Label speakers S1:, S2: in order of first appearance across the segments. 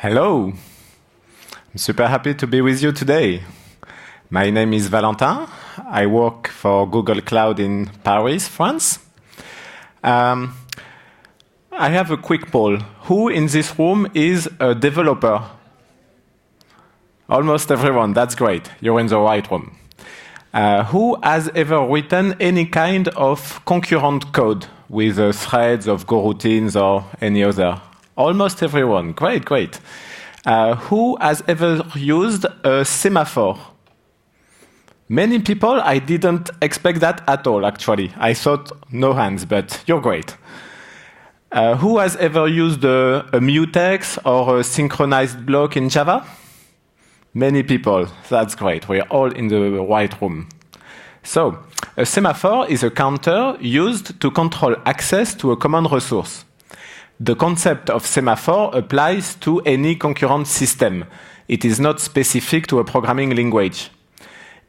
S1: Hello, I'm super happy to be with you today. My name is Valentin. I work for Google Cloud in Paris, France. I have a quick poll. Who in this room is a developer? Almost everyone, that's great. You're in the right room. Who has ever written any kind of concurrent code with threads of Go routines or any other? Almost everyone. Great, great. Who has ever used a semaphore? Many people, I didn't expect that at all, actually. I thought no hands, but you're great. Who has ever used a mutex or a synchronized block in Java? Many people. That's great. We're all in the right room. So, a semaphore is a counter used to control access to a common resource. The concept of semaphore applies to any concurrent system. It is not specific to a programming language.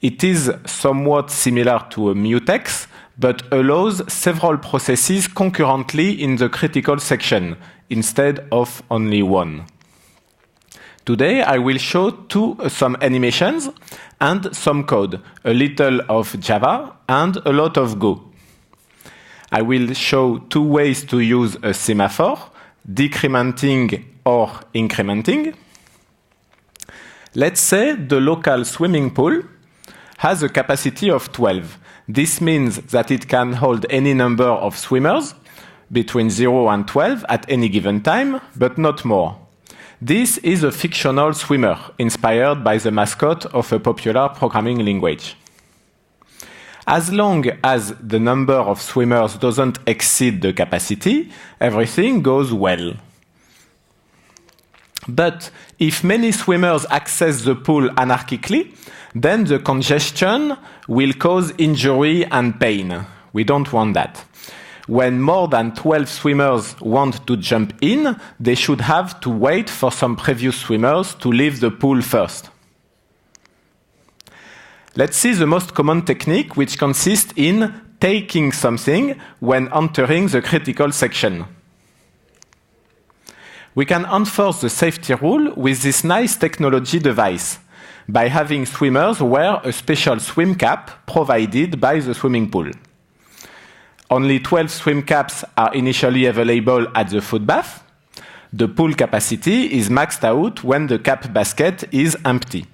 S1: It is somewhat similar to a mutex, but allows several processes concurrently in the critical section, instead of only one. Today, I will show some animations and some code, a little of Java and a lot of Go. I will show two ways to use a semaphore, decrementing or incrementing. Let's say the local swimming pool has a capacity of 12. This means that it can hold any number of swimmers between 0 and 12 at any given time, but not more. This is a fictional swimmer inspired by the mascot of a popular programming language. As long as the number of swimmers doesn't exceed the capacity, everything goes well. But if many swimmers access the pool anarchically, then the congestion will cause injury and pain. We don't want that. When more than 12 swimmers want to jump in, they should have to wait for some previous swimmers to leave the pool first. Let's see the most common technique, which consists in taking something when entering the critical section. We can enforce the safety rule with this nice technology device by having swimmers wear a special swim cap provided by the swimming pool. Only 12 swim caps are initially available at the foot bath. The pool capacity is maxed out when the cap basket is empty.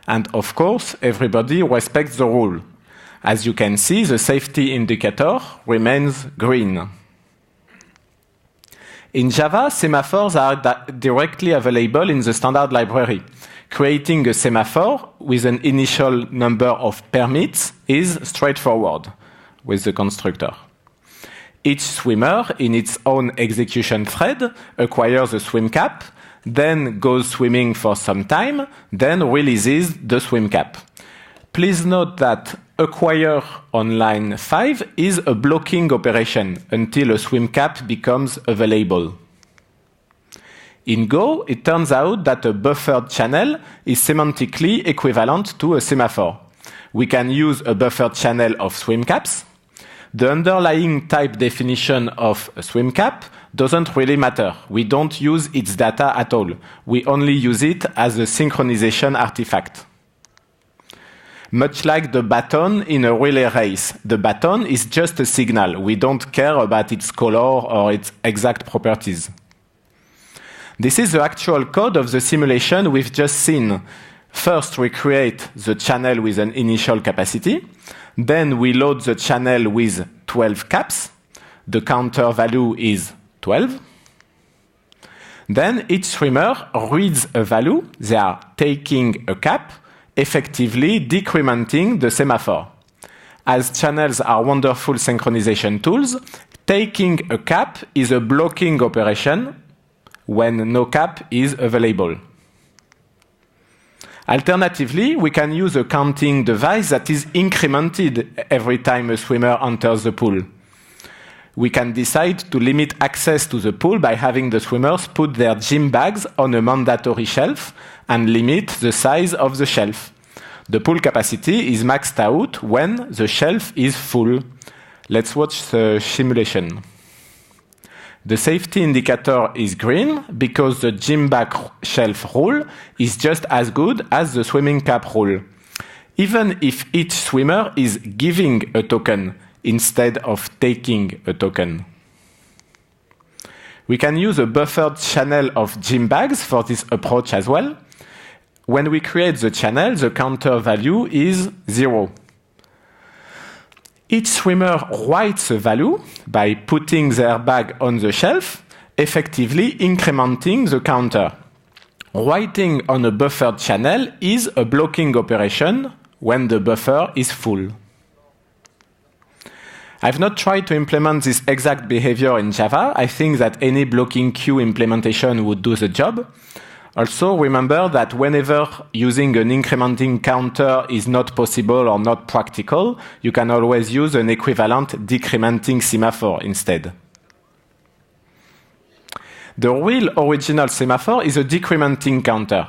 S1: And of course, everybody respects the rule. As you can see, the safety indicator remains green. In Java, semaphores are directly available in the standard library. Creating a semaphore with an initial number of permits is straightforward with the constructor. Each swimmer, in its own execution thread, acquires a swim cap, then goes swimming for some time, then releases the swim cap. Please note that acquire on line 5 is a blocking operation until a swim cap becomes available. In Go, it turns out that a buffered channel is semantically equivalent to a semaphore. We can use a buffered channel of swim caps. The underlying type definition of a swim cap doesn't really matter. We don't use its data at all. We only use it as a synchronization artifact. Much like the baton in a relay race, the baton is just a signal. We don't care about its color or its exact properties. This is the actual code of the simulation we've just seen. First, we create the channel with an initial capacity. Then we load the channel with 12 caps. The counter value is 12. Then each swimmer reads a value. They are taking a cap, effectively decrementing the semaphore. As channels are wonderful synchronization tools, taking a cap is a blocking operation when no cap is available. Alternatively, we can use a counting device that is incremented every time a swimmer enters the pool. We can decide to limit access to the pool by having the swimmers put their gym bags on a mandatory shelf and limit the size of the shelf. The pool capacity is maxed out when the shelf is full. Let's watch the simulation. The safety indicator is green because the gym bag shelf rule is just as good as the swimming cap rule, even if each swimmer is giving a token instead of taking a token. We can use a buffered channel of gym bags for this approach as well. When we create the channel, the counter value is 0. Each swimmer writes a value by putting their bag on the shelf, effectively incrementing the counter. Writing on a buffered channel is a blocking operation when the buffer is full. I've not tried to implement this exact behavior in Java. I think that any blocking queue implementation would do the job. Also, remember that whenever using an incrementing counter is not possible or not practical, you can always use an equivalent decrementing semaphore instead. The real original semaphore is a decrementing counter.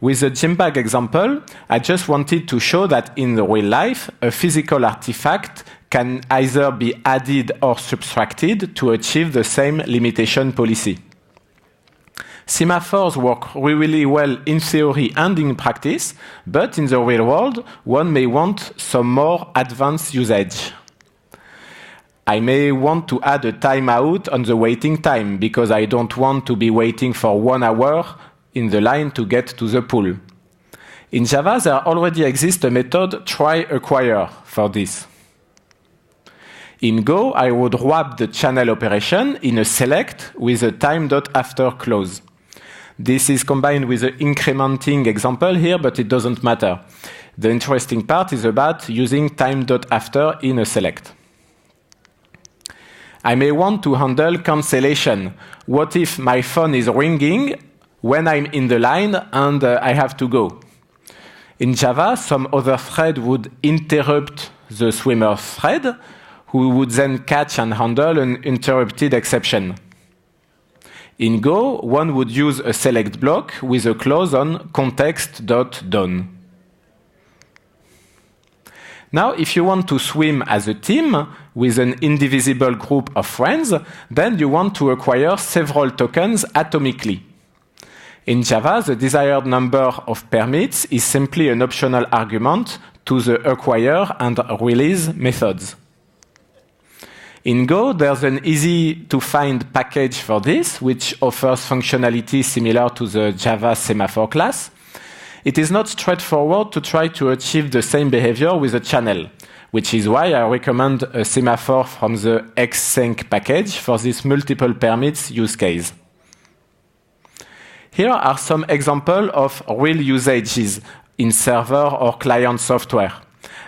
S1: With the gym bag example, I just wanted to show that in real life, a physical artifact can either be added or subtracted to achieve the same limitation policy. Semaphores work really well in theory and in practice, but in the real world, one may want some more advanced usage. I may want to add a timeout on the waiting time because I don't want to be waiting for 1 hour in the line to get to the pool. In Java, there already exists a method try-acquire for this. In Go, I would wrap the channel operation in a select with a time.after clause. This is combined with the incrementing example here, but it doesn't matter. The interesting part is about using time.after in a select. I may want to handle cancellation. What if my phone is ringing when I'm in the line and I have to go? In Java, some other thread would interrupt the swimmer's thread, who would then catch and handle an interrupted exception. In Go, one would use a select block with a clause on context.done. Now, if you want to swim as a team with an indivisible group of friends, then you want to acquire several tokens atomically. In Java, the desired number of permits is simply an optional argument to the acquire and release methods. In Go, there's an easy-to-find package for this, which offers functionality similar to the Java semaphore class. It is not straightforward to try to achieve the same behavior with a channel, which is why I recommend a semaphore from the Xsenk package for this multiple permits use case. Here are some examples of real usages in server or client software.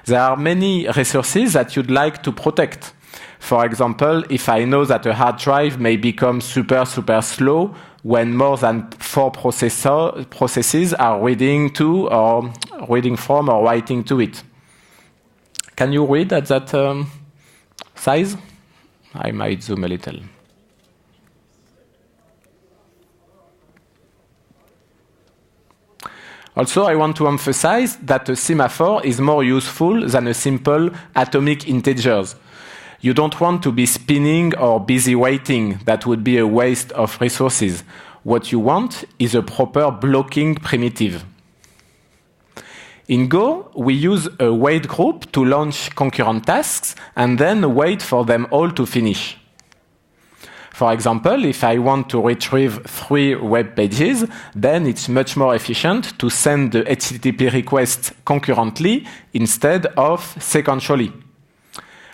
S1: There are many resources that you'd like to protect. For example, if I know that a hard drive may become super slow when more than 4 processes are reading to or reading from or writing to it. Can you read at that size? I might zoom a little. Also, I want to emphasize that a semaphore is more useful than a simple atomic integers. You don't want to be spinning or busy waiting. That would be a waste of resources. What you want is a proper blocking primitive. In Go, we use a wait group to launch concurrent tasks and then wait for them all to finish. For example, if I want to retrieve 3 web pages, then it's much more efficient to send the HTTP request concurrently instead of sequentially.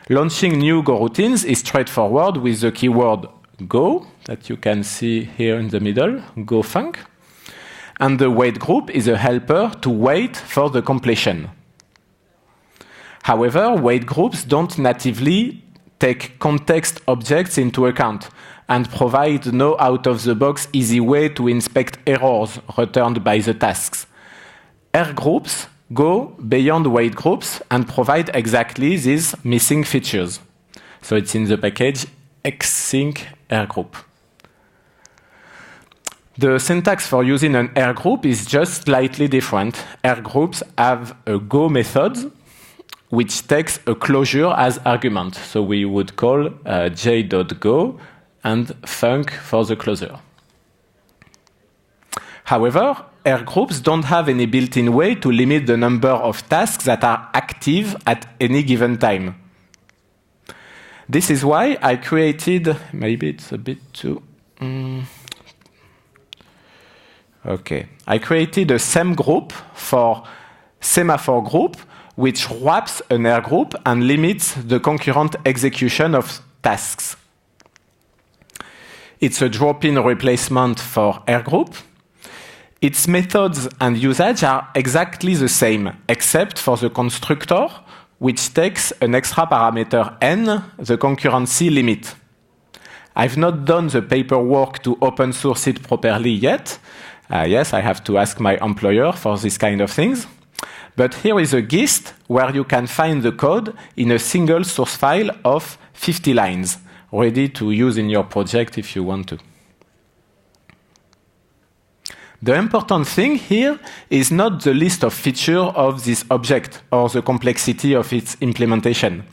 S1: Launching new Go routines is straightforward with the keyword Go, that you can see here in the middle, Go func. And the wait group is a helper to wait for the completion. However, wait groups don't natively take context objects into account and provide no out-of-the-box easy way to inspect errors returned by the tasks. R groups go beyond wait groups and provide exactly these missing features. So it's in the package Xsenk R group. The syntax for using an R group is just slightly different. R groups have a Go method which takes a closure as argument. So we would call j.go and func for the closure. However, R groups don't have any built-in way to limit the number of tasks that are active at any given time. This is why I created, maybe it's a bit too... Okay, I created a SEM group for semaphore group, which wraps an R group and limits the concurrent execution of tasks. It's a drop-in replacement for R group. Its methods and usage are exactly the same, except for the constructor, which takes an extra parameter n, the concurrency limit. I've not done the paperwork to open source it properly yet. Yes, I have to ask my employer for this kind of things. But here is a gist where you can find the code in a single source file of 50 lines, ready to use in your project if you want to. The important thing here is not the list of features of this object or the complexity of its implementation.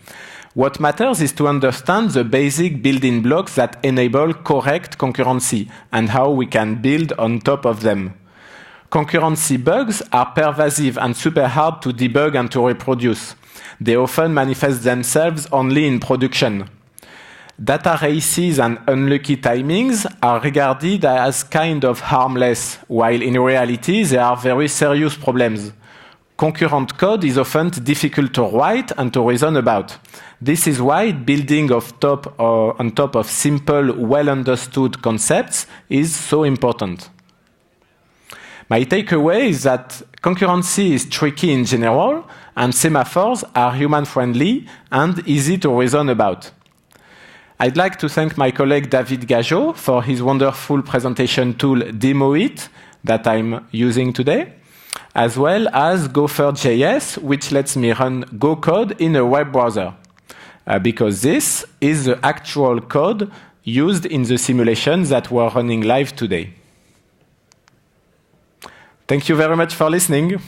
S1: What matters is to understand the basic building blocks that enable correct concurrency and how we can build on top of them. Concurrency bugs are pervasive and super hard to debug and to reproduce. They often manifest themselves only in production. Data races and unlucky timings are regarded as kind of harmless, while in reality they are very serious problems. Concurrent code is often difficult to write and to reason about. This is why building on top of simple, well-understood concepts is so important. My takeaway is that concurrency is tricky in general, and semaphores are human-friendly and easy to reason about. I'd like to thank my colleague David Gageot for his wonderful presentation tool DemoIt that I'm using today, as well as Gopher.js, which lets me run Go code in a web browser, because this is the actual code used in the simulations that were running live today. Thank you very much for listening.